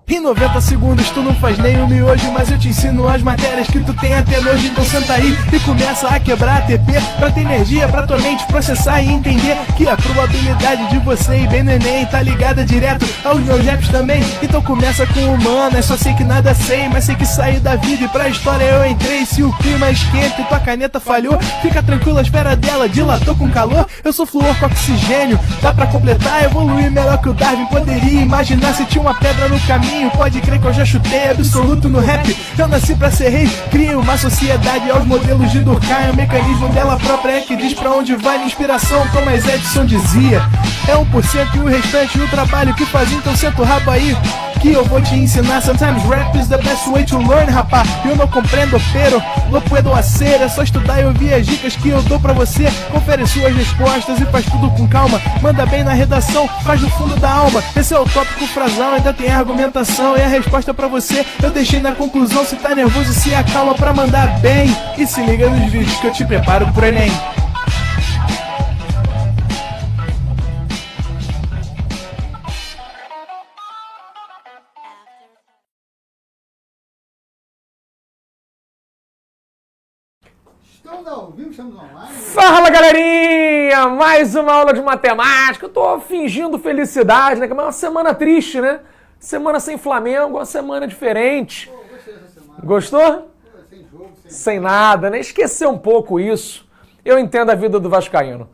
Em 90 segundos tu não faz nem um miojo, mas eu te ensino as matérias que tu tem até nojo. Então senta aí e começa a quebrar ATP pra ter energia pra tua mente processar e entender que a probabilidade de você ir bem no Enem tá ligada direto aos meus raps também. Então começa com humanas, só sei que nada sei, mas sei que saí da vida e pra história eu entrei. Se o clima esquenta e tua caneta falhou, fica tranquilo, a espera dela dilatou com calor. Eu sou flúor com oxigênio, dá pra completar, evoluir melhor que o Darwin poderia imaginar. Se tinha uma pedra no caminho, pode crer que eu já chutei absoluto no rap. Eu nasci pra ser rei, criei uma sociedade aos modelos de Durkheim. O mecanismo dela própria é que diz pra onde vai minha inspiração, Thomas Edison dizia. É 1% e o restante o trabalho que faz, então senta o rabo aí que eu vou te ensinar. Sometimes rap is the best way to learn, rapá. Eu não compreendo, pero não puedo hacer. É só estudar e ouvir as dicas que eu dou pra você. Confere suas respostas e faz tudo com calma. Manda bem na redação, faz do fundo da alma. Esse é o tópico frasal, ainda tem argumentação. E a resposta pra você eu deixei na conclusão. Se tá nervoso, se acalma pra mandar bem. E se liga nos vídeos que eu te preparo pro Enem. Fala, galerinha! Mais uma aula de matemática. Eu tô fingindo felicidade, né? Que é uma semana triste, né? Semana sem Flamengo, uma semana diferente. Pô, gostei dessa semana. Gostou? Pô, sem jogo, Sem nada, né? Esquecer um pouco isso. Eu entendo a vida do vascaíno.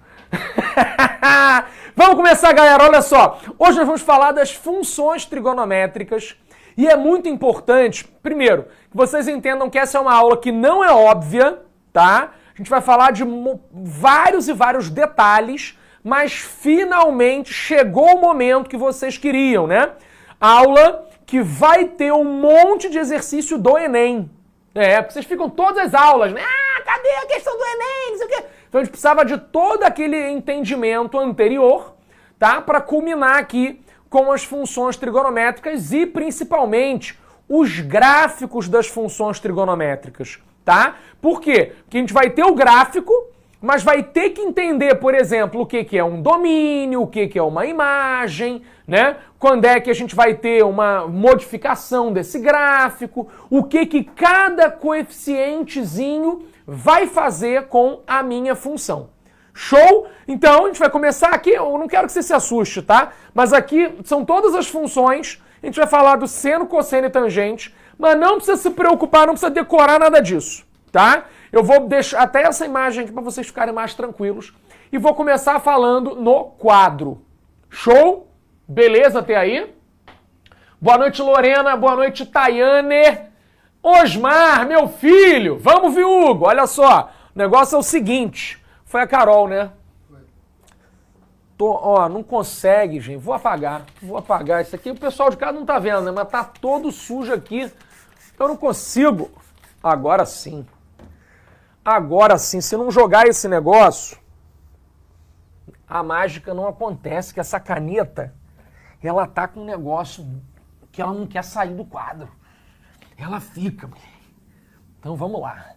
Vamos começar, galera. Olha só. Hoje nós vamos falar das funções trigonométricas. E é muito importante, primeiro, que vocês entendam que essa é uma aula que não é óbvia, tá? A gente vai falar de vários e vários detalhes, mas finalmente chegou o momento que vocês queriam, né? Aula que vai ter um monte de exercício do Enem. Porque vocês ficam todas as aulas, né? Ah, cadê a questão do Enem? Não sei o quê. Então a gente precisava de todo aquele entendimento anterior, tá? Para culminar aqui com as funções trigonométricas e principalmente os gráficos das funções trigonométricas. Tá? Por quê? Porque a gente vai ter o gráfico, mas vai ter que entender, por exemplo, o que é um domínio, o que é uma imagem, né? Quando é que a gente vai ter uma modificação desse gráfico, o que cada coeficientezinho vai fazer com a minha função. Show? Então, a gente vai começar aqui, eu não quero que você se assuste, tá? Mas aqui são todas as funções, a gente vai falar do seno, cosseno e tangente, mas não precisa se preocupar, não precisa decorar nada disso, tá? Eu vou deixar até essa imagem aqui para vocês ficarem mais tranquilos e vou começar falando no quadro. Show? Beleza até aí? Boa noite, Lorena. Boa noite, Tayane. Osmar, meu filho. Vamos, Viúgo. Olha só, o negócio é o seguinte. Foi a Carol, né? Não consegue, gente. Vou apagar isso aqui. O pessoal de casa não tá vendo, né? Mas tá todo sujo aqui. Eu não consigo. Agora sim. Se não jogar esse negócio, a mágica não acontece. Que essa caneta, ela tá com um negócio que ela não quer sair do quadro. Ela fica. Então vamos lá.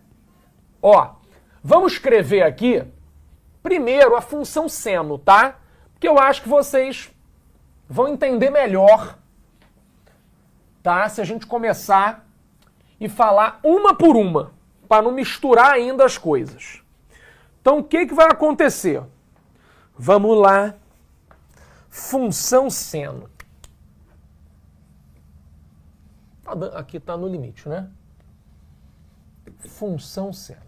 Vamos escrever aqui, primeiro, a função seno, tá? Porque eu acho que vocês vão entender melhor, tá? Se a gente começar e falar uma por uma, para não misturar ainda as coisas. Então, o que vai acontecer? Vamos lá. Função seno. Aqui está no limite, né? Função seno.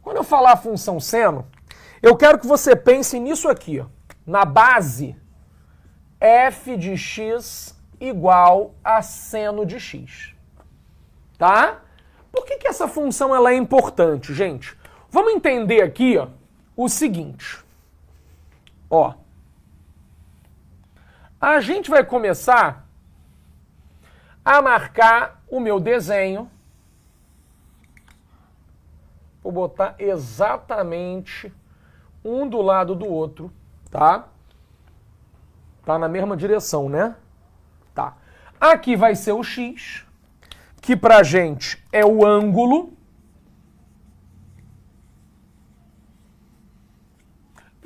Quando eu falar função seno, eu quero que você pense nisso aqui, ó. Na base, f de x igual a seno de x. Tá? Por que essa função ela é importante, gente? Vamos entender aqui, ó, o seguinte. A gente vai começar a marcar o meu desenho. Vou botar exatamente um do lado do outro. Tá? Tá na mesma direção, né? Tá. Aqui vai ser o x, que pra gente é o ângulo.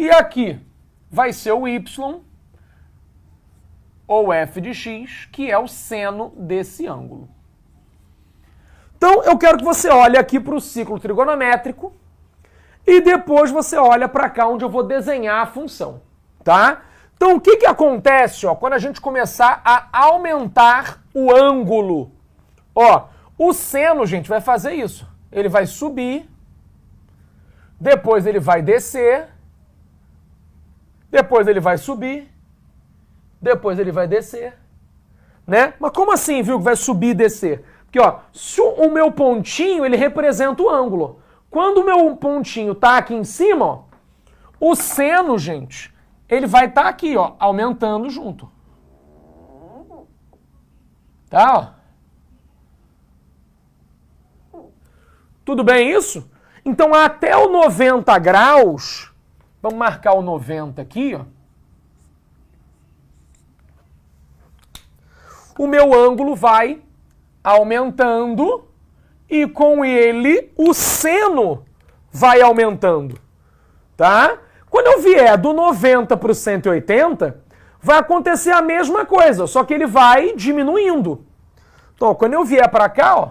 E aqui vai ser o y, ou f de x, que é o seno desse ângulo. Então, eu quero que você olhe aqui para o ciclo trigonométrico e depois você olha para cá onde eu vou desenhar a função, tá? Então, o que acontece, ó, quando a gente começar a aumentar o ângulo? Ó, o seno, gente, vai fazer isso. Ele vai subir, depois ele vai descer, depois ele vai subir, depois ele vai descer, né? Mas como assim, viu, que vai subir e descer? Porque, ó, se o meu pontinho, ele representa o ângulo. Quando o meu pontinho tá aqui em cima, ó, o seno, gente, ele vai estar aqui, ó, aumentando junto. Tá, ó. Tudo bem isso? Então, até o 90 graus, vamos marcar o 90 aqui, ó. O meu ângulo vai aumentando e com ele o seno vai aumentando, tá? Quando eu vier do 90 para o 180, vai acontecer a mesma coisa, só que ele vai diminuindo. Então, quando eu vier para cá, ó,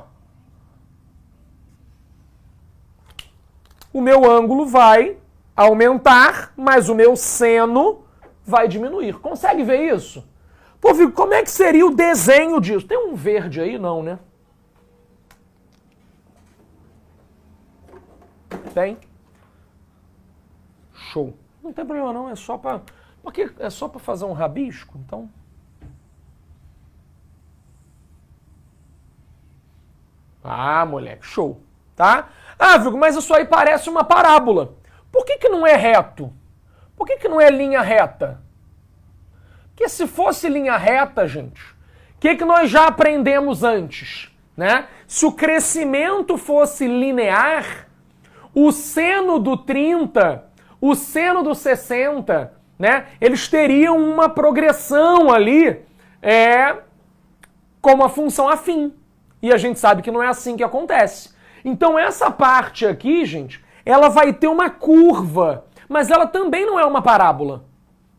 o meu ângulo vai aumentar, mas o meu seno vai diminuir. Consegue ver isso? Pô, Vico, como é que seria o desenho disso? Tem um verde aí? Não, né? Tem? Show. Não tem problema não, é só para... Porque é só para fazer um rabisco, então... Ah, moleque, show. Tá? Ah, Vico, mas isso aí parece uma parábola. Por que não é reto? Por que não é linha reta? Porque se fosse linha reta, gente, o que nós já aprendemos antes? Né? Se o crescimento fosse linear, o seno do 30, o seno do 60, né, eles teriam uma progressão ali com uma função afim. E a gente sabe que não é assim que acontece. Então essa parte aqui, gente, ela vai ter uma curva, mas ela também não é uma parábola,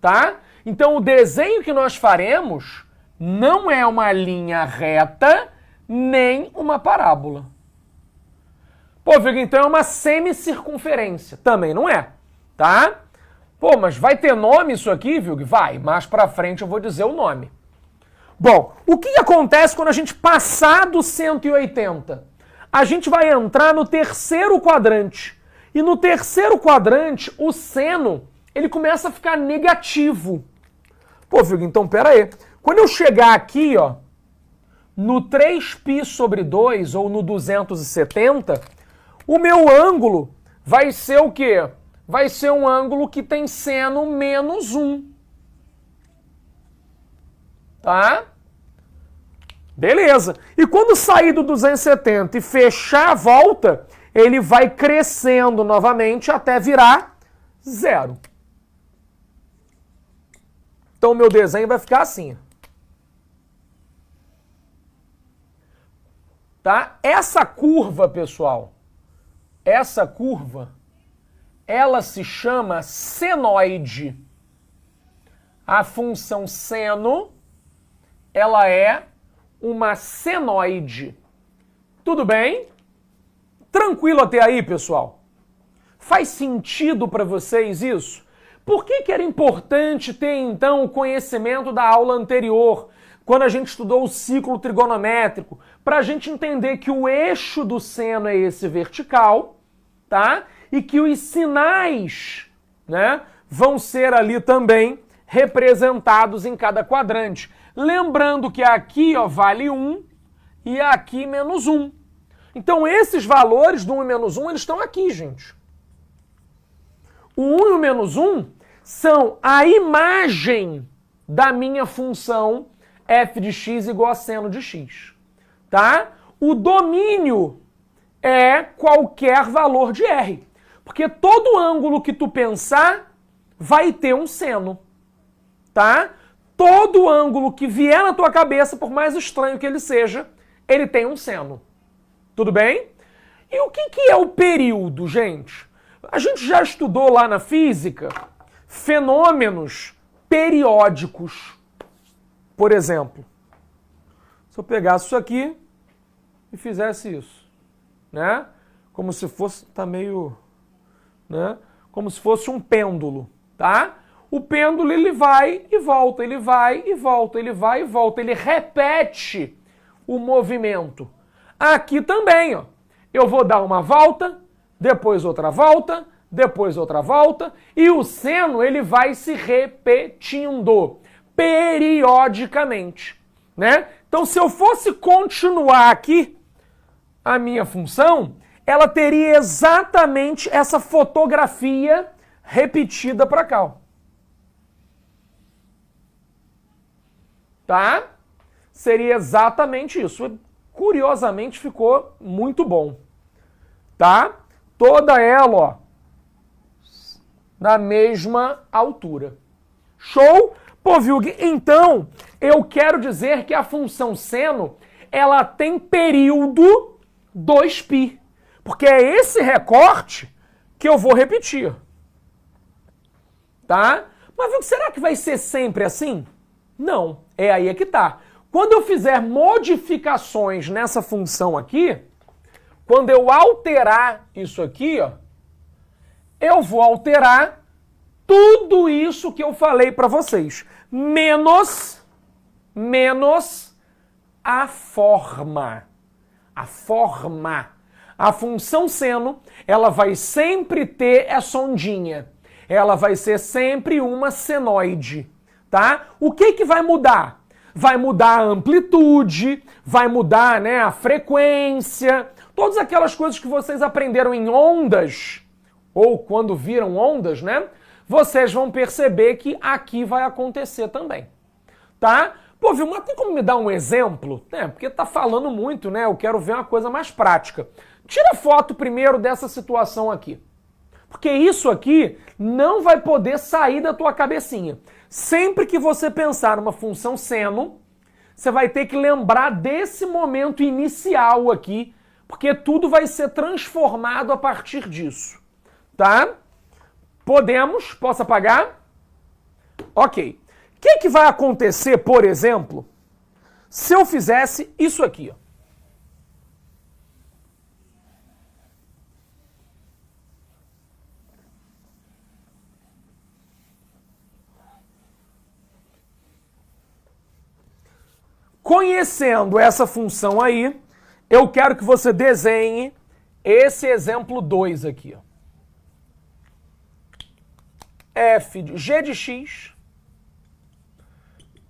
tá? Então o desenho que nós faremos não é uma linha reta, nem uma parábola. Pô, Vigo, então é uma semicircunferência. Também não é, tá? Pô, mas vai ter nome isso aqui, Vigo? Vai, mais pra frente eu vou dizer o nome. Bom, o que acontece quando a gente passar do 180? A gente vai entrar no terceiro quadrante. E no terceiro quadrante, o seno, ele começa a ficar negativo. Pô, Vigo, então pera aí. Quando eu chegar aqui, ó, no 3π sobre 2, ou no 270, o meu ângulo vai ser o quê? Vai ser um ângulo que tem seno menos 1. Tá? Beleza. E quando sair do 270 e fechar a volta, ele vai crescendo novamente até virar 0. Então o meu desenho vai ficar assim. Tá? Essa curva, pessoal, essa curva, ela se chama senoide. A função seno, ela é uma senoide. Tudo bem? Tranquilo até aí, pessoal? Faz sentido para vocês isso? Por que era importante ter, então, o conhecimento da aula anterior, quando a gente estudou o ciclo trigonométrico, para a gente entender que o eixo do seno é esse vertical, tá? E que os sinais, né, vão ser ali também representados em cada quadrante. Lembrando que aqui, ó, vale 1 e aqui menos 1. Então esses valores do 1 e menos 1, eles estão aqui, gente. O 1 e o menos 1 são a imagem da minha função f de x igual a seno de x. Tá? O domínio é qualquer valor de r. Porque todo ângulo que tu pensar vai ter um seno. Tá? Todo ângulo que vier na tua cabeça, por mais estranho que ele seja, ele tem um seno. Tudo bem? E o que é o período, gente? A gente já estudou lá na física fenômenos periódicos. Por exemplo, se eu pegasse isso aqui e fizesse isso, né? Como se fosse, tá meio, né? Como se fosse um pêndulo, tá? O pêndulo, ele vai e volta, ele vai e volta, ele vai e volta, ele repete o movimento. Aqui também, ó. Eu vou dar uma volta, depois outra volta, depois outra volta, e o seno, ele vai se repetindo periodicamente, né? Então, se eu fosse continuar aqui a minha função, ela teria exatamente essa fotografia repetida para cá, ó. Tá? Seria exatamente isso. Curiosamente ficou muito bom. Tá? Toda ela, ó, na mesma altura. Show? Pô, Vilg, então eu quero dizer que a função seno, ela tem período 2π. Porque é esse recorte que eu vou repetir. Tá? Mas, Vilg, será que vai ser sempre assim? Não, é aí que tá. Quando eu fizer modificações nessa função aqui, quando eu alterar isso aqui, ó, eu vou alterar tudo isso que eu falei para vocês, menos a forma. A forma. A função seno, ela vai sempre ter essa ondinha. Ela vai ser sempre uma senoide. Tá? O que vai mudar? Vai mudar a amplitude, vai mudar, né, a frequência, todas aquelas coisas que vocês aprenderam em ondas, ou quando viram ondas, né? Vocês vão perceber que aqui vai acontecer também. Tá? Pô, Vilma, tem como me dar um exemplo? Porque tá falando muito, né? Eu quero ver uma coisa mais prática. Tira foto primeiro dessa situação aqui. Porque isso aqui não vai poder sair da tua cabecinha. Sempre que você pensar numa função seno, você vai ter que lembrar desse momento inicial aqui, porque tudo vai ser transformado a partir disso. Tá? Podemos? Posso apagar? Ok. O que vai acontecer, por exemplo, se eu fizesse isso aqui, ó? Conhecendo essa função aí, eu quero que você desenhe esse exemplo 2 aqui, ó. F de g de x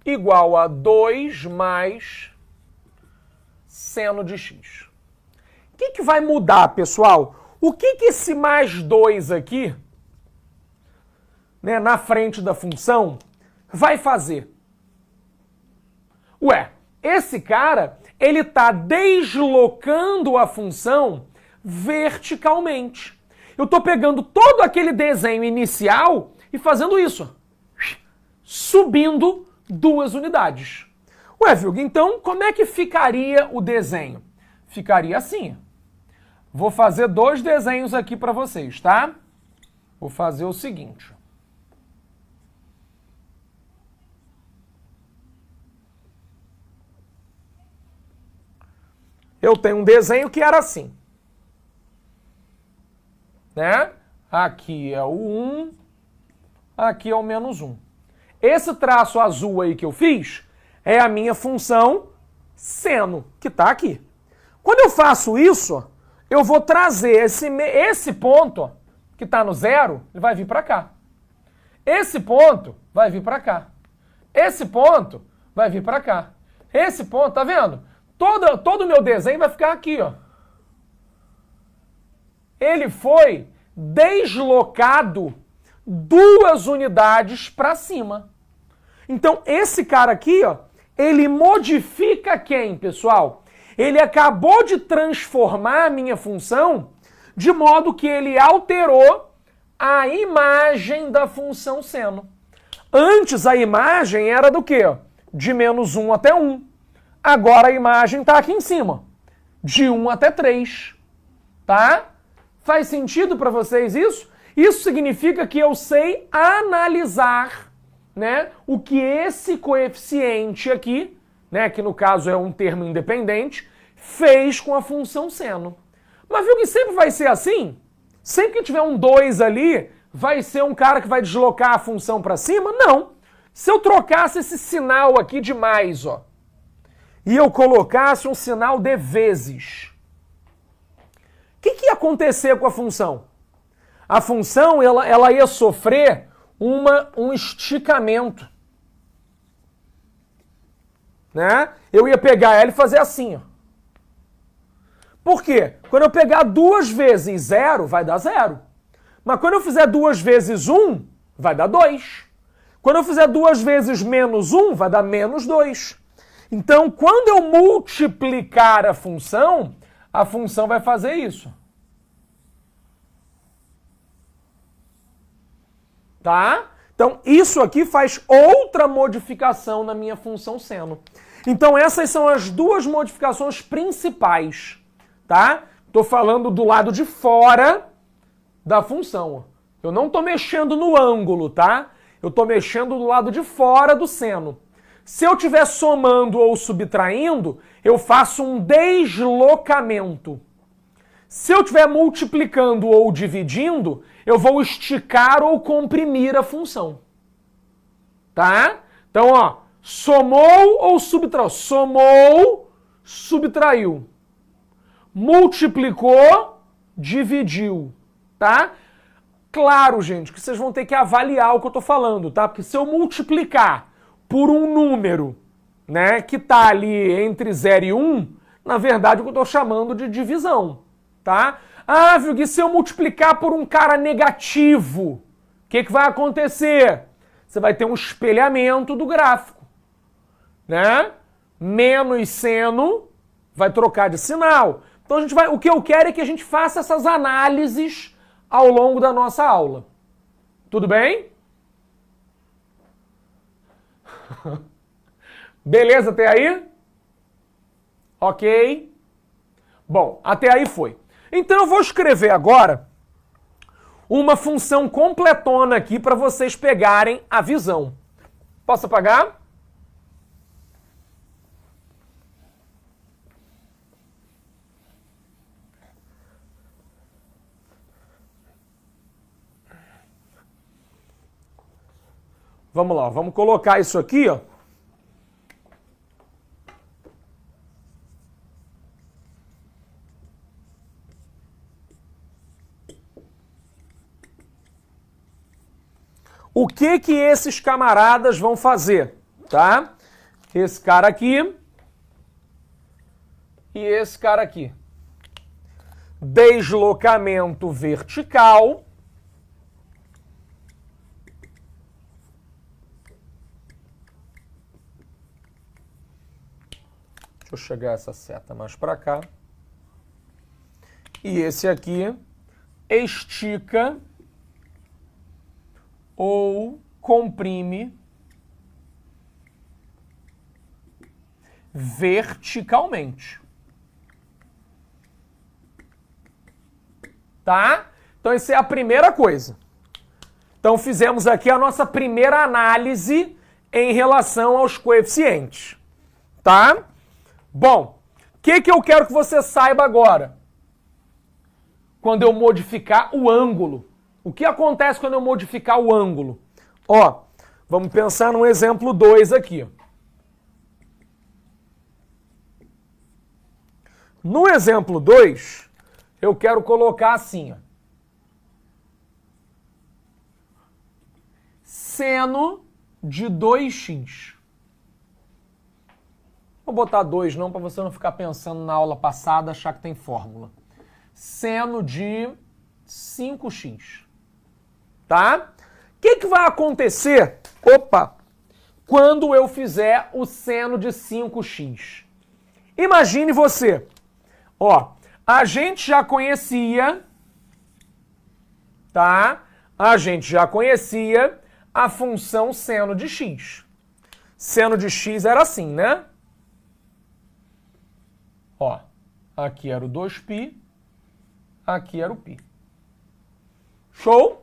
igual a 2 mais seno de x. O que vai mudar, pessoal? O que esse mais 2 aqui, né, na frente da função, vai fazer? Ué, esse cara, ele está deslocando a função verticalmente. Eu estou pegando todo aquele desenho inicial e fazendo isso, subindo 2 unidades. Ué, Vilg, então como é que ficaria o desenho? Ficaria assim. Vou fazer 2 desenhos aqui para vocês, tá? Vou fazer o seguinte. Eu tenho um desenho que era assim. Né? Aqui é o 1, aqui é o menos 1. Esse traço azul aí que eu fiz é a minha função seno, que está aqui. Quando eu faço isso, eu vou trazer esse ponto, que está no 0, ele vai vir para cá. Esse ponto vai vir para cá. Esse ponto vai vir para cá. Esse ponto, tá vendo? Todo o meu desenho vai ficar aqui, ó. Ele foi deslocado 2 unidades para cima. Então, esse cara aqui, ó, ele modifica quem, pessoal? Ele acabou de transformar a minha função de modo que ele alterou a imagem da função seno. Antes a imagem era do quê? De menos 1 até 1. Agora a imagem está aqui em cima, de 1 até 3. Tá? Faz sentido para vocês isso? Isso significa que eu sei analisar, né, o que esse coeficiente aqui, né, que no caso é um termo independente, fez com a função seno. Mas viu que sempre vai ser assim? Sempre que tiver um 2 ali, vai ser um cara que vai deslocar a função para cima? Não. Se eu trocasse esse sinal aqui de mais, ó, e eu colocasse um sinal de vezes, o que ia acontecer com a função? A função ela ia sofrer um esticamento. Né? Eu ia pegar ela e fazer assim. Ó. Por quê? Quando eu pegar 2 vezes 0, vai dar 0. Mas quando eu fizer 2 vezes 1, vai dar 2. Quando eu fizer 2 vezes menos 1, vai dar menos 2. Então, quando eu multiplicar a função vai fazer isso. Tá? Então, isso aqui faz outra modificação na minha função seno. Então, essas são as duas modificações principais, tá? Estou falando do lado de fora da função. Eu não estou mexendo no ângulo, tá? Eu estou mexendo do lado de fora do seno. Se eu estiver somando ou subtraindo, eu faço um deslocamento. Se eu estiver multiplicando ou dividindo, eu vou esticar ou comprimir a função. Tá? Então, ó, somou ou subtraiu? Somou, subtraiu. Multiplicou, dividiu. Tá? Claro, gente, que vocês vão ter que avaliar o que eu estou falando, tá? Porque se eu multiplicar por um número, né, que está ali entre 0 e 1, na verdade, o que eu estou chamando de divisão. Tá? Ah, Vilgui, se eu multiplicar por um cara negativo, o que vai acontecer? Você vai ter um espelhamento do gráfico, né? Menos seno vai trocar de sinal. Então o que eu quero é que a gente faça essas análises ao longo da nossa aula. Tudo bem? Beleza até aí? Ok. Bom, até aí foi. Então eu vou escrever agora uma função completona aqui para vocês pegarem a visão. Posso apagar? Vamos lá, vamos colocar isso aqui, ó. O que esses camaradas vão fazer, tá? Esse cara aqui e esse cara aqui. Deslocamento vertical. Deixa eu chegar essa seta mais para cá. E esse aqui estica ou comprime verticalmente. Tá? Então, essa é a primeira coisa. Então, fizemos aqui a nossa primeira análise em relação aos coeficientes. Tá? Bom, o que eu quero que você saiba agora? Quando eu modificar o ângulo. O que acontece quando eu modificar o ângulo? Ó, vamos pensar no exemplo 2 aqui. No exemplo 2, eu quero colocar assim, ó. Seno de 2x. Vou botar 2 não, para você não ficar pensando na aula passada, achar que tem fórmula. Seno de 5x. Tá? O que vai acontecer, quando eu fizer o seno de 5x? Imagine você, ó, a gente já conhecia, tá? A gente já conhecia a função seno de x. Seno de x era assim, né? Ó, aqui era o 2π, aqui era o π. Show?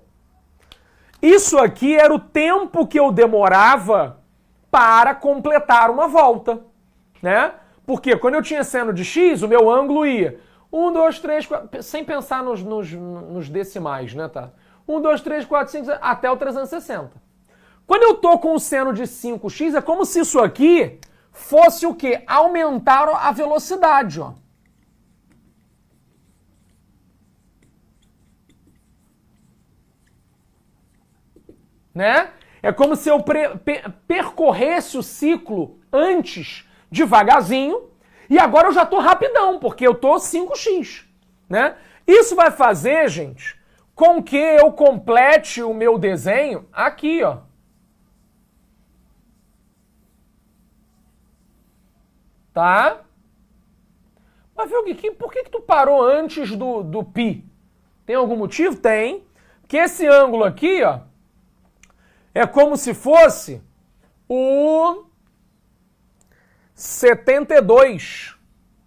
Isso aqui era o tempo que eu demorava para completar uma volta, né? Porque quando eu tinha seno de x, o meu ângulo ia 1, 2, 3, 4, sem pensar nos decimais, né, tá? 1, 2, 3, 4, 5, até o 360. Quando eu tô com o seno de 5x, é como se isso aqui fosse o quê? Aumentar a velocidade, ó. Né? É como se eu percorresse o ciclo antes devagarzinho e agora eu já tô rapidão, porque eu tô 5x, né? Isso vai fazer, gente, com que eu complete o meu desenho aqui, ó. Tá? Mas, viu, Gui, por que tu parou antes do π? Tem algum motivo? Tem. Porque esse ângulo aqui, ó, é como se fosse o 72,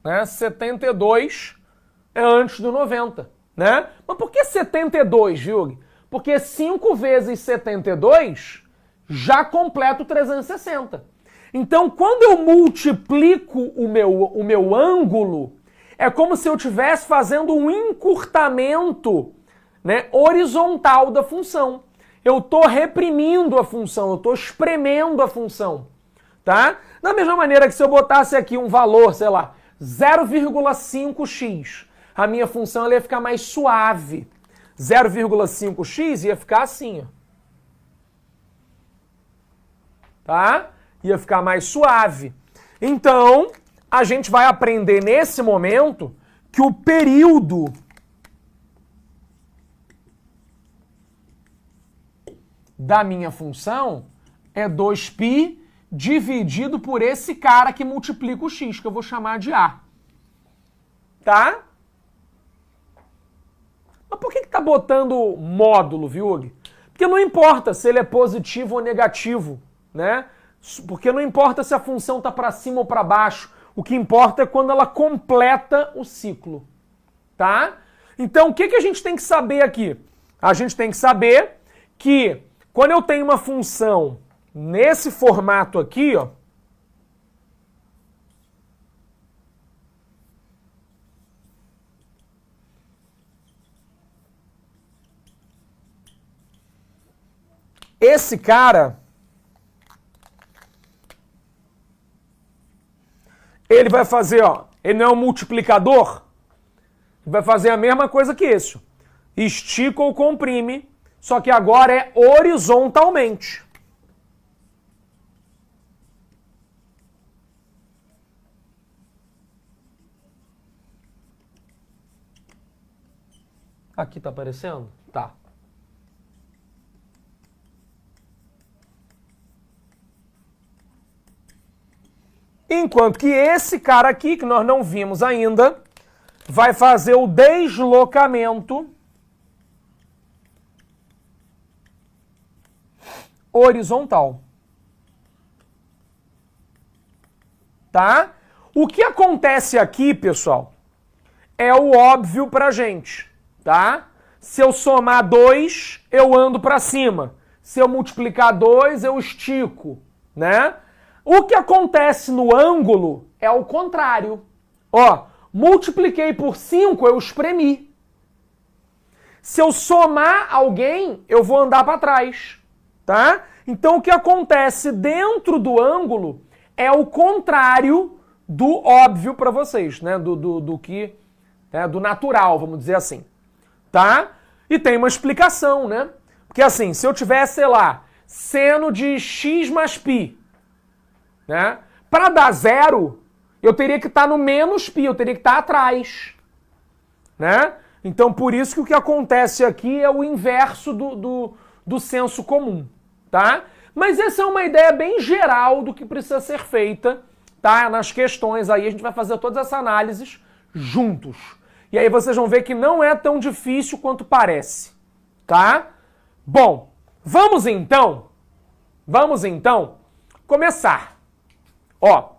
né? 72 é antes do 90, né? Mas por que 72, viu? Porque 5 vezes 72 já completa o 360. Então, quando eu multiplico o meu ângulo, é como se eu estivesse fazendo um encurtamento, né, horizontal da função. Eu estou reprimindo a função, eu estou espremendo a função, tá? Da mesma maneira que se eu botasse aqui um valor, sei lá, 0,5x, a minha função ela ia ficar mais suave. 0,5x ia ficar assim, ó. Tá? Ia ficar mais suave. Então, a gente vai aprender nesse momento que o período da minha função é 2π dividido por esse cara que multiplica o x, que eu vou chamar de A. Tá? Mas por que tá botando módulo, viu, Gui? Porque não importa se ele é positivo ou negativo, né? Porque não importa se a função tá para cima ou para baixo. O que importa é quando ela completa o ciclo. Tá? Então, o que a gente tem que saber aqui? A gente tem que saber que quando eu tenho uma função nesse formato aqui, ó, esse cara, ele vai fazer, ó, ele não é um multiplicador, ele vai fazer a mesma coisa que esse. Estica ou comprime, só que agora é horizontalmente. Aqui tá aparecendo? Tá. Enquanto que esse cara aqui, que nós não vimos ainda, vai fazer o deslocamento horizontal. Tá? O que acontece aqui, pessoal, é o óbvio pra gente, tá? Se eu somar 2, eu ando pra cima. Se eu multiplicar 2, eu estico, né? O que acontece no ângulo é o contrário. Ó, multipliquei por 5, eu espremi. Se eu somar alguém, eu vou andar para trás, tá? Então o que acontece dentro do ângulo é o contrário do óbvio para vocês, né? Do que, né? Do natural, vamos dizer assim, tá? E tem uma explicação, né? Porque assim, se eu tivesse, sei lá, seno de x mais π, né? Para dar zero, eu teria que estar no menos π, eu teria que estar atrás, né? Então, por isso que o que acontece aqui é o inverso do senso comum, tá? Mas essa é uma ideia bem geral do que precisa ser feita, tá? Nas questões aí, a gente vai fazer todas essas análises juntos. E aí vocês vão ver que não é tão difícil quanto parece, tá? Bom, vamos então começar. Ó,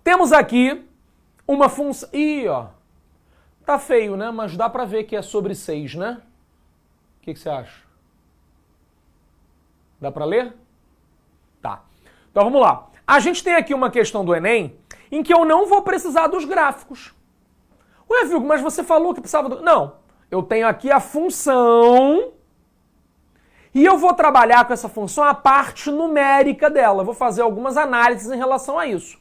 temos aqui uma função... Ih, ó, tá feio, né? Mas dá pra ver que é sobre 6, né? que você acha? Dá para ler? Tá. Então vamos lá. A gente tem aqui uma questão do Enem em que eu não vou precisar dos gráficos. Ué, Vilgo, mas você falou que precisava do... Não. Eu tenho aqui a função e eu vou trabalhar com essa função a parte numérica dela. Vou fazer algumas análises em relação a isso.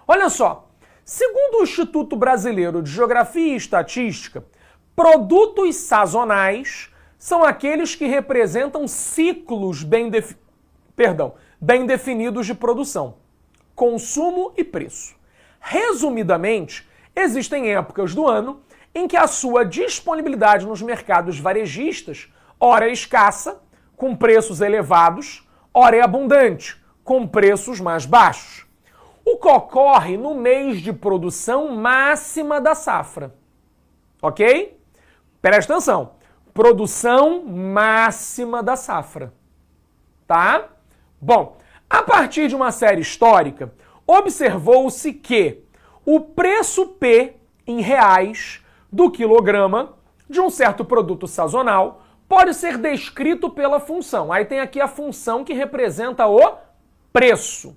Olha só. Segundo o Instituto Brasileiro de Geografia e Estatística, produtos sazonais são aqueles que representam ciclos bem definidos de produção, consumo e preço. Resumidamente, existem épocas do ano em que a sua disponibilidade nos mercados varejistas ora é escassa, com preços elevados, ora é abundante, com preços mais baixos. O que ocorre no mês de produção máxima da safra. Ok? Presta atenção. Produção máxima da safra. Tá? Bom, a partir de uma série histórica, observou-se que o preço P em reais do quilograma de um certo produto sazonal pode ser descrito pela função. Aí tem aqui a função que representa o preço,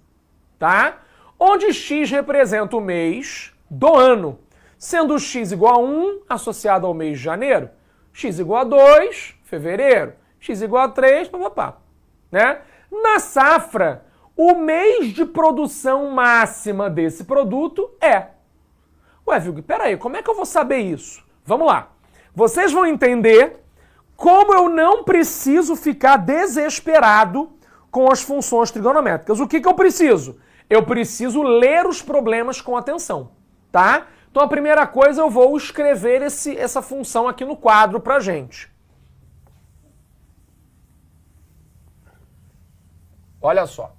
tá? Onde x representa o mês do ano, sendo x igual a 1 associado ao mês de janeiro, x igual a 2, fevereiro, x igual a 3, papapá, né? Na safra, o mês de produção máxima desse produto é... Ué, Vilgo, peraí, como é que eu vou saber isso? Vamos lá. Vocês vão entender como eu não preciso ficar desesperado com as funções trigonométricas. O que eu preciso? Eu preciso ler os problemas com atenção, tá? Então a primeira coisa, eu vou escrever essa função aqui no quadro pra gente. Olha só.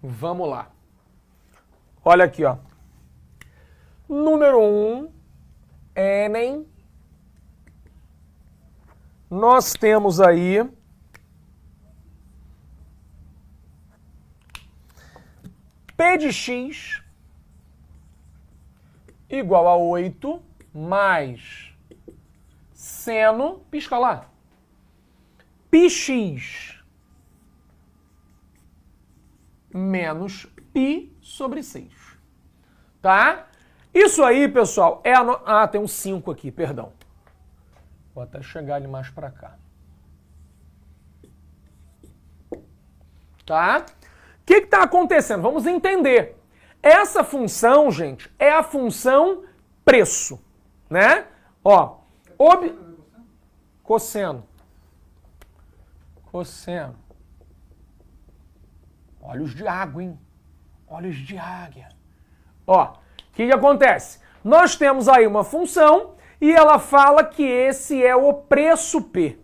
Vamos lá. Olha aqui, ó. Número 1, Enem. Nós temos aí P de x igual a 8 mais seno, pisca lá, πx menos π sobre 6. Tá? Isso aí, pessoal, é a... Ah, tem um 5 aqui, perdão. Vou até chegar ele mais para cá. Tá? O que está acontecendo? Vamos entender. Essa função, gente, é a função preço, né? Ó, cosseno. Cosseno. Olhos de água, hein? Olhos de águia. Ó, o que acontece? Nós temos aí uma função e ela fala que esse é o preço P.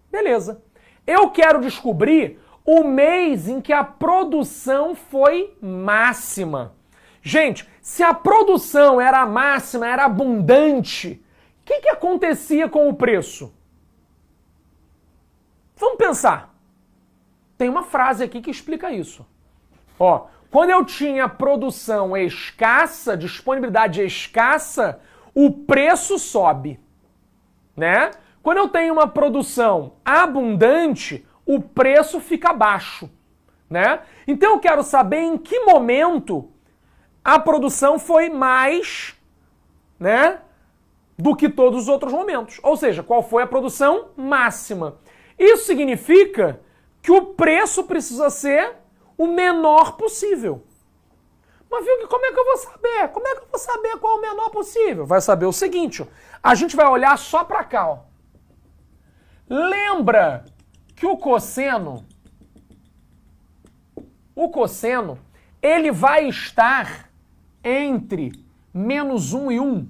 Beleza. Eu quero descobrir o mês em que a produção foi máxima. Gente, se a produção era máxima, era abundante, o que acontecia com o preço? Vamos pensar. Tem uma frase aqui que explica isso. Ó, quando eu tinha produção escassa, disponibilidade escassa, o preço sobe, né? Quando eu tenho uma produção abundante, o preço fica baixo, né? Então eu quero saber em que momento a produção foi mais, né, do que todos os outros momentos. Ou seja, qual foi a produção máxima. Isso significa que o preço precisa ser o menor possível. Mas viu, como é que eu vou saber? Como é que eu vou saber qual é o menor possível? Vai saber o seguinte, ó, a gente vai olhar só para cá, ó. Lembra que o cosseno, ele vai estar entre menos 1 e 1.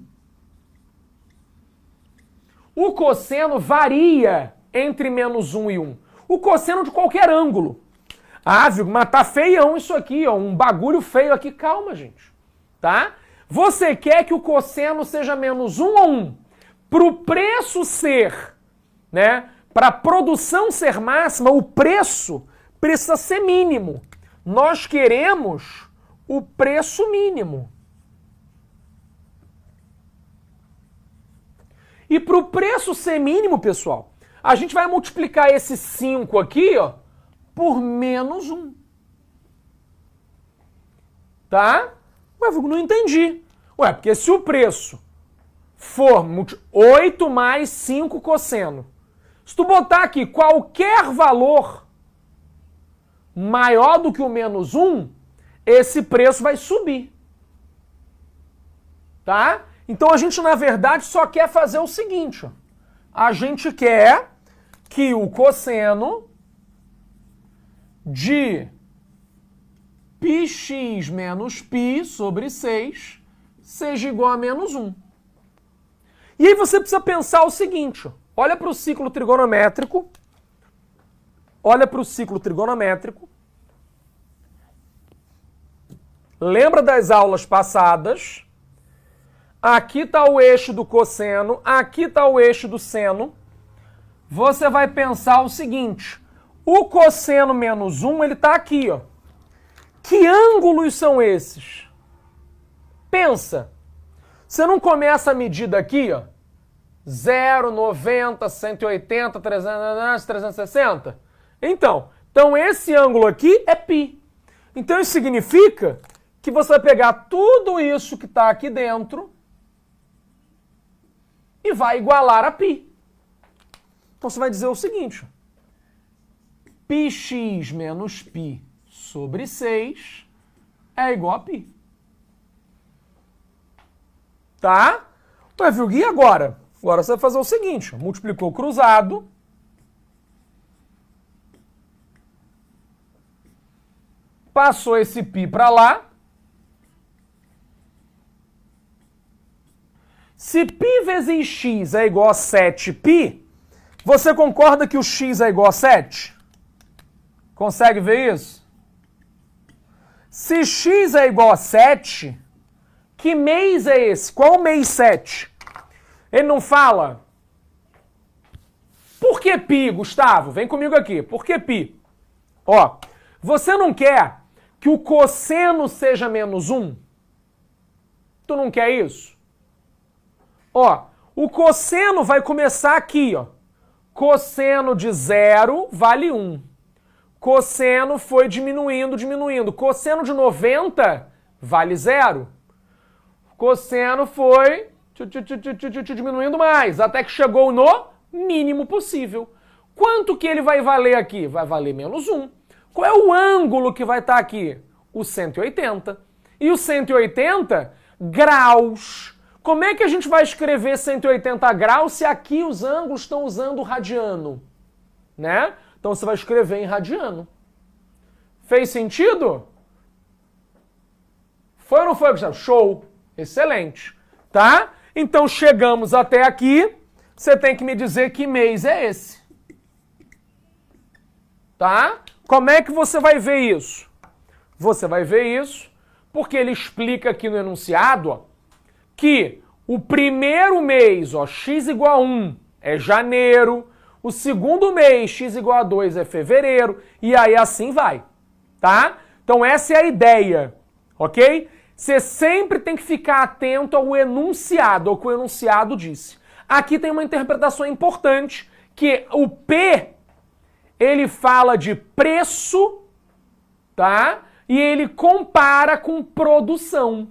O cosseno varia entre menos 1 e 1. O cosseno de qualquer ângulo. Ah, Vigo, mas tá feião isso aqui, ó, um bagulho feio aqui. Calma, gente, tá? Você quer que o cosseno seja menos 1 ou 1? Para o preço ser, né? Para a produção ser máxima, o preço precisa ser mínimo. Nós queremos o preço mínimo. E para o preço ser mínimo, pessoal, a gente vai multiplicar esse 5 aqui, ó, por menos 1. Tá? Ué, não entendi. Ué, porque se o preço for 8 mais 5 cosseno, se tu botar aqui qualquer valor maior do que o menos 1, esse preço vai subir. Tá? Então a gente, na verdade, só quer fazer o seguinte. Ó. A gente quer que o cosseno de πx menos π sobre 6 seja igual a menos 1. E aí você precisa pensar o seguinte. Ó. Olha para o ciclo trigonométrico. Olha para o ciclo trigonométrico. Lembra das aulas passadas? Aqui está o eixo do cosseno, aqui está o eixo do seno. Você vai pensar o seguinte. O cosseno menos 1, ele está aqui, ó. Que ângulos são esses? Pensa. Você não começa a medir daqui, ó. 0, 90, 180, 300, 360? Então esse ângulo aqui é π. Então isso significa que você vai pegar tudo isso que está aqui dentro e vai igualar a π. Então você vai dizer o seguinte. πx menos π sobre 6 é igual a π. Tá? Ué, viu, Gui, agora? Agora você vai fazer o seguinte. Multiplicou cruzado. Passou esse π para lá. Se π vezes x é igual a 7π, você concorda que o x é igual a 7? Consegue ver isso? Se x é igual a 7, que mês é esse? Qual o mês 7? Ele não fala. Por que π, Gustavo? Vem comigo aqui. Por que π? Ó, você não quer que o cosseno seja menos 1? Tu não quer isso? Ó, o cosseno vai começar aqui, ó. Cosseno de 0 vale 1. Cosseno foi diminuindo, diminuindo. Cosseno de 90 vale 0. Cosseno foi diminuindo mais, até que chegou no mínimo possível. Quanto que ele vai valer aqui? Vai valer menos 1. Qual é o ângulo que vai estar aqui? O 180. E o 180 graus. Como é que a gente vai escrever 180 graus se aqui os ângulos estão usando radiano? Né? Então você vai escrever em radiano. Fez sentido? Foi ou não foi, Gustavo? Show! Excelente. Tá? Então chegamos até aqui. Você tem que me dizer que mês é esse. Tá? Como é que você vai ver isso? Você vai ver isso porque ele explica aqui no enunciado, ó, que o primeiro mês, ó, x igual a 1 é janeiro, o segundo mês, x igual a 2 é fevereiro, e aí assim vai, tá? Então essa é a ideia, ok? Você sempre tem que ficar atento ao enunciado, ao que o enunciado disse. Aqui tem uma interpretação importante, que o P, ele fala de preço, tá? E ele compara com produção.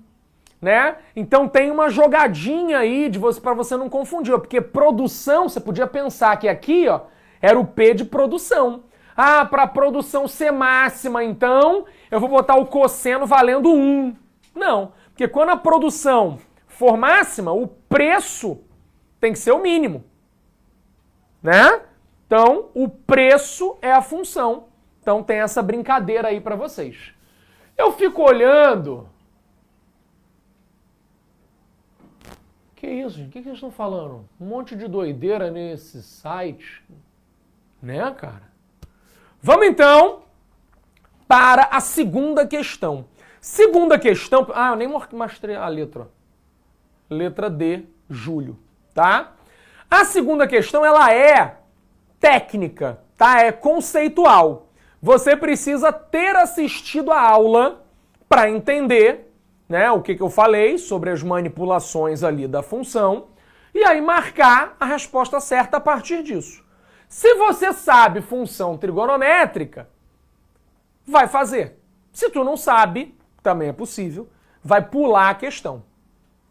Né? Então tem uma jogadinha aí de você para você não confundir, porque produção, você podia pensar que aqui, ó, era o P de produção. Ah, para a produção ser máxima, então, eu vou botar o cosseno valendo 1. Não, porque quando a produção for máxima, o preço tem que ser o mínimo. Né? Então, o preço é a função. Então tem essa brincadeira aí para vocês. Eu fico olhando. Que isso, gente? O que eles estão falando? Um monte de doideira nesse site. Né, cara? Vamos então para a segunda questão. Segunda questão... eu nem mostrei a letra. Letra D, Júlio, tá? A segunda questão, ela é técnica, tá? É conceitual. Você precisa ter assistido a aula para entender, né, o que eu falei sobre as manipulações ali da função e aí marcar a resposta certa a partir disso. Se você sabe função trigonométrica, vai fazer. Se tu não sabe, também é possível, vai pular a questão,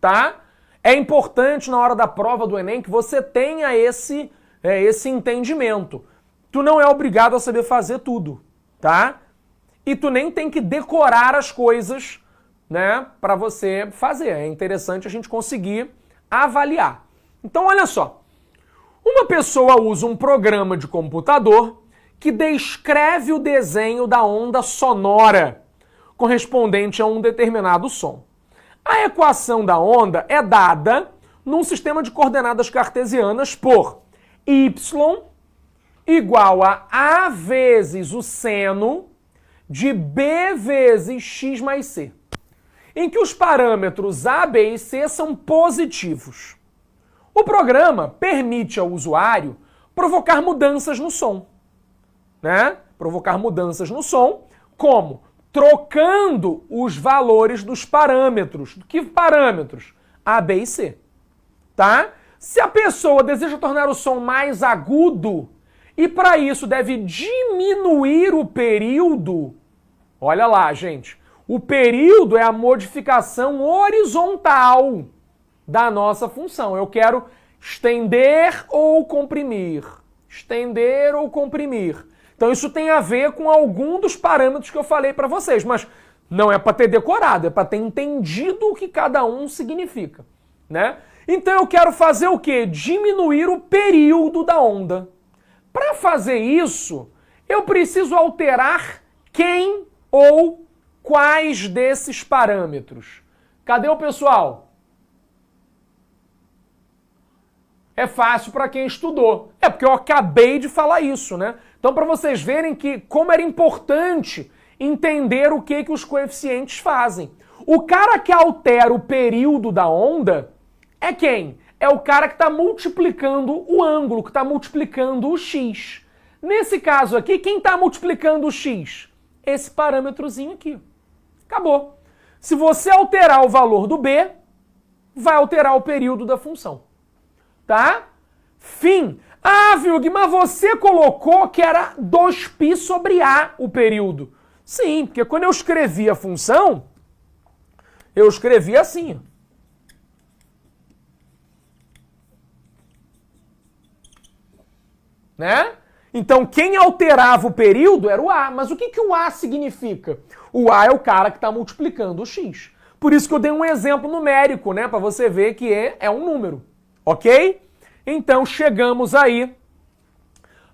tá? É importante na hora da prova do Enem que você tenha esse entendimento. Tu não é obrigado a saber fazer tudo, tá? E tu nem tem que decorar as coisas, né, para você fazer. É interessante a gente conseguir avaliar. Então, olha só. Uma pessoa usa um programa de computador que descreve o desenho da onda sonora correspondente a um determinado som. A equação da onda é dada num sistema de coordenadas cartesianas por y igual a A vezes o seno de B vezes x mais c, em que os parâmetros A, B e C são positivos. O programa permite ao usuário provocar mudanças no som, né? Provocar mudanças no som, como trocando os valores dos parâmetros. Que parâmetros? A, B e C, tá? Se a pessoa deseja tornar o som mais agudo e para isso deve diminuir o período, olha lá, gente, o período é a modificação horizontal da nossa função. Eu quero estender ou comprimir. Estender ou comprimir. Então isso tem a ver com algum dos parâmetros que eu falei para vocês, mas não é para ter decorado, é para ter entendido o que cada um significa, né? Então eu quero fazer o quê? Diminuir o período da onda. Para fazer isso, eu preciso alterar quem ou quais desses parâmetros. Cadê o pessoal? É fácil para quem estudou. É porque eu acabei de falar isso, né? Então, para vocês verem que como era importante entender o que os coeficientes fazem. O cara que altera o período da onda é quem? É o cara que está multiplicando o ângulo, que está multiplicando o x. Nesse caso aqui, quem está multiplicando o x? Esse parâmetrozinho aqui. Acabou. Se você alterar o valor do b, vai alterar o período da função. Tá? Fim. Ah, Vilg, mas você colocou que era 2π sobre A o período. Sim, porque quando eu escrevi a função, eu escrevi assim. Né? Então quem alterava o período era o A. Mas o que o A significa? O A é o cara que está multiplicando o x. Por isso que eu dei um exemplo numérico, né? Para você ver que é um número. Ok? Então chegamos aí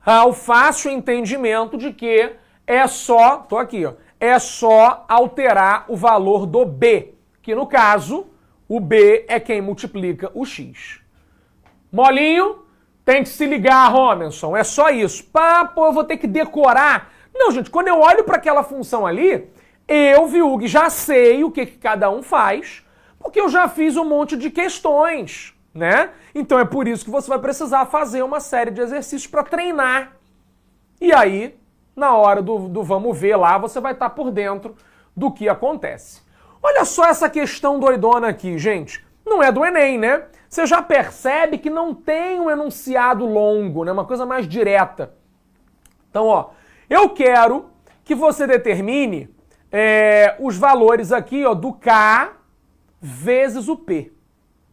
ao fácil entendimento de que é só, tô aqui, ó, é só alterar o valor do B, que no caso, o B é quem multiplica o x. Molinho, tem que se ligar, Romenson, é só isso. Pô, eu vou ter que decorar. Não, gente, quando eu olho para aquela função ali, eu, Vilg, já sei o que cada um faz, porque eu já fiz um monte de questões, né? Então é por isso que você vai precisar fazer uma série de exercícios para treinar. E aí, na hora do vamos ver lá, você vai estar por dentro do que acontece. Olha só essa questão doidona aqui, gente. Não é do Enem, né? Você já percebe que não tem um enunciado longo, né? Uma coisa mais direta. Então, ó, eu quero que você determine os valores aqui, ó, do K vezes o P,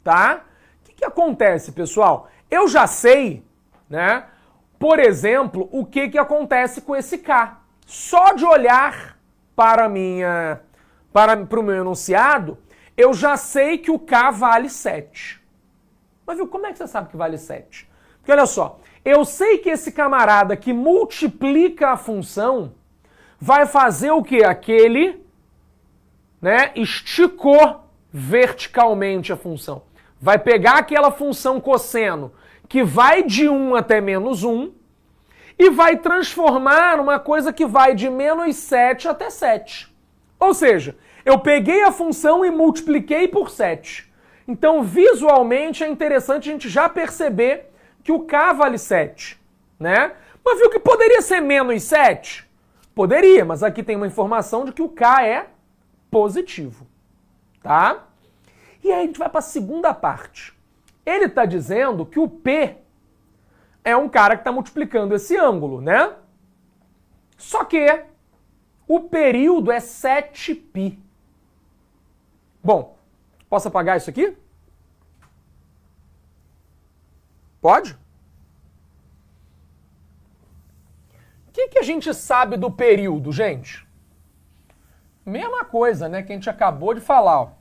tá? O que acontece, pessoal? Eu já sei, né? Por exemplo, o que acontece com esse K. Só de olhar para o meu enunciado, eu já sei que o K vale 7. Mas viu, como é que você sabe que vale 7? Porque olha só, eu sei que esse camarada que multiplica a função vai fazer o quê? Aquele, né, esticou verticalmente a função. Vai pegar aquela função cosseno que vai de 1 até menos 1 e vai transformar numa coisa que vai de menos 7 até 7. Ou seja, Eu peguei a função e multipliquei por 7. Então, visualmente, é interessante a gente já perceber que o K vale 7, né? Mas viu que poderia ser menos 7? Poderia, mas aqui tem uma informação de que o K é positivo, tá? E aí a gente vai para a segunda parte. Ele está dizendo que o P é um cara que está multiplicando esse ângulo, né? Só que o período é 7π. Bom, posso apagar isso aqui? Pode? O que a gente sabe do período, gente? Mesma coisa, né, que a gente acabou de falar. Ó.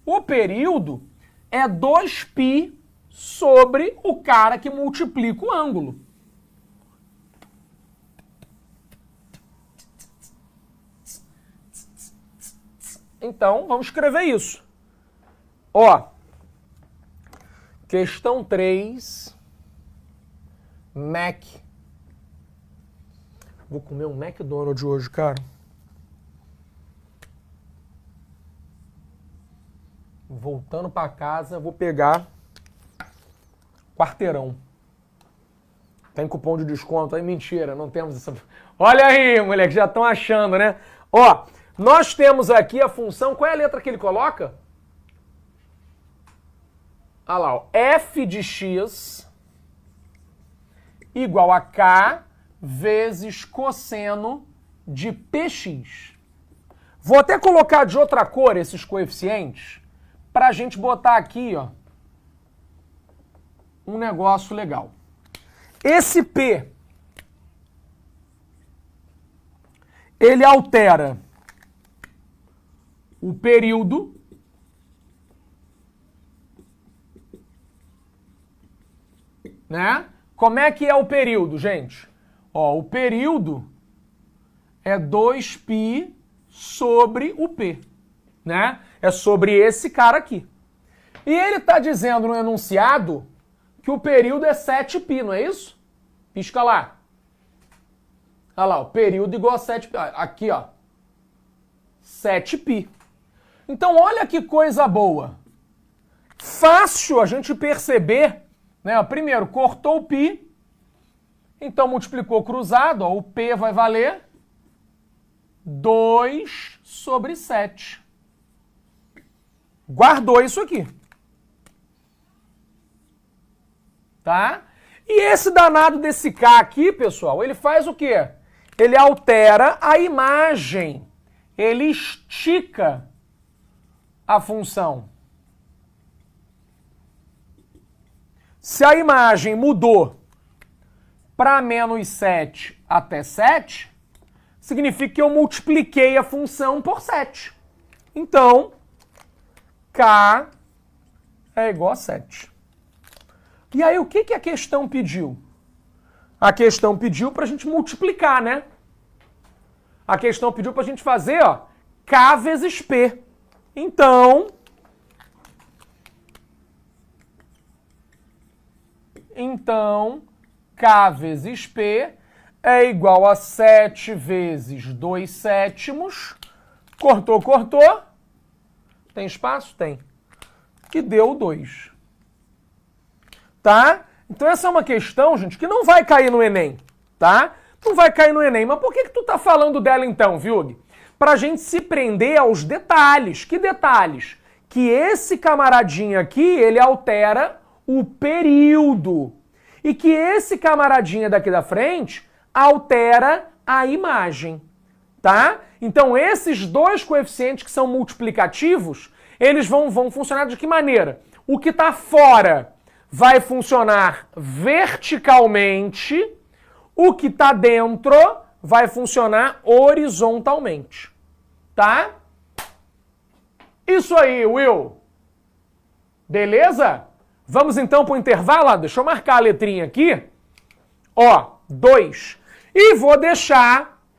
O período é 2π sobre o cara que multiplica o ângulo. Então, vamos escrever isso. Ó, questão 3, Mac. Vou comer um McDonald's hoje, cara. Voltando para casa, vou pegar quarteirão. Tem cupom de desconto aí? Mentira, não temos essa... Olha aí, moleque, já estão achando, né? Ó, nós temos aqui a função... Qual é a letra que ele coloca? Olha lá, ó. F de x igual a K vezes cosseno de px. Vou até colocar de outra cor esses coeficientes para a gente botar aqui, ó, um negócio legal. Esse P, ele altera o período né? Como é que é o período, gente? Ó, o período é 2π sobre o P, né? É sobre esse cara aqui. E ele está dizendo no enunciado que o período é 7π, não é isso? Pisca lá. Olha lá, o período igual a 7π. Aqui, ó. 7π. Então, olha que coisa boa. Fácil a gente perceber, né? Primeiro, cortou o π, então multiplicou cruzado, ó, o P vai valer 2 sobre 7. Guardou isso aqui. Tá? E esse danado desse K aqui, pessoal, ele faz o quê? Ele altera a imagem. Ele estica a função. Se a imagem mudou para menos 7 até 7, significa que eu multipliquei a função por 7. Então, K é igual a 7. E aí, o que a questão pediu? A questão pediu para a gente multiplicar, né? A questão pediu para a gente fazer, ó, K vezes P. Então, K vezes P é igual a 7 vezes 2 sétimos. Cortou, cortou. Tem espaço? Tem. Que deu 2. Tá? Então essa é uma questão, gente, que não vai cair no Enem, tá? Não vai cair no Enem. Mas por que tu tá falando dela então, Viug? Pra gente se prender aos detalhes. Que detalhes? Que esse camaradinho aqui, ele altera o período. E que esse camaradinho daqui da frente altera a imagem, tá? Então esses dois coeficientes que são multiplicativos, eles vão funcionar de que maneira? O que está fora vai funcionar verticalmente, o que está dentro vai funcionar horizontalmente, tá? Isso aí, Will. Beleza? Vamos então para o intervalo? Deixa eu marcar a letrinha aqui. Ó, 2. E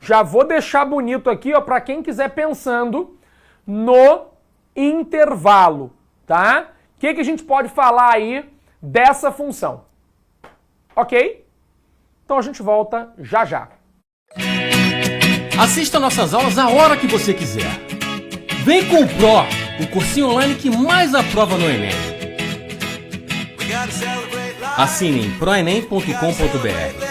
já vou deixar bonito aqui, ó, para quem quiser pensando no intervalo, tá? O que a gente pode falar aí dessa função? Ok? Então a gente volta já já. Assista nossas aulas a hora que você quiser. Vem com o Pro, o cursinho online que mais aprova no Enem. Assine em proenem.com.br.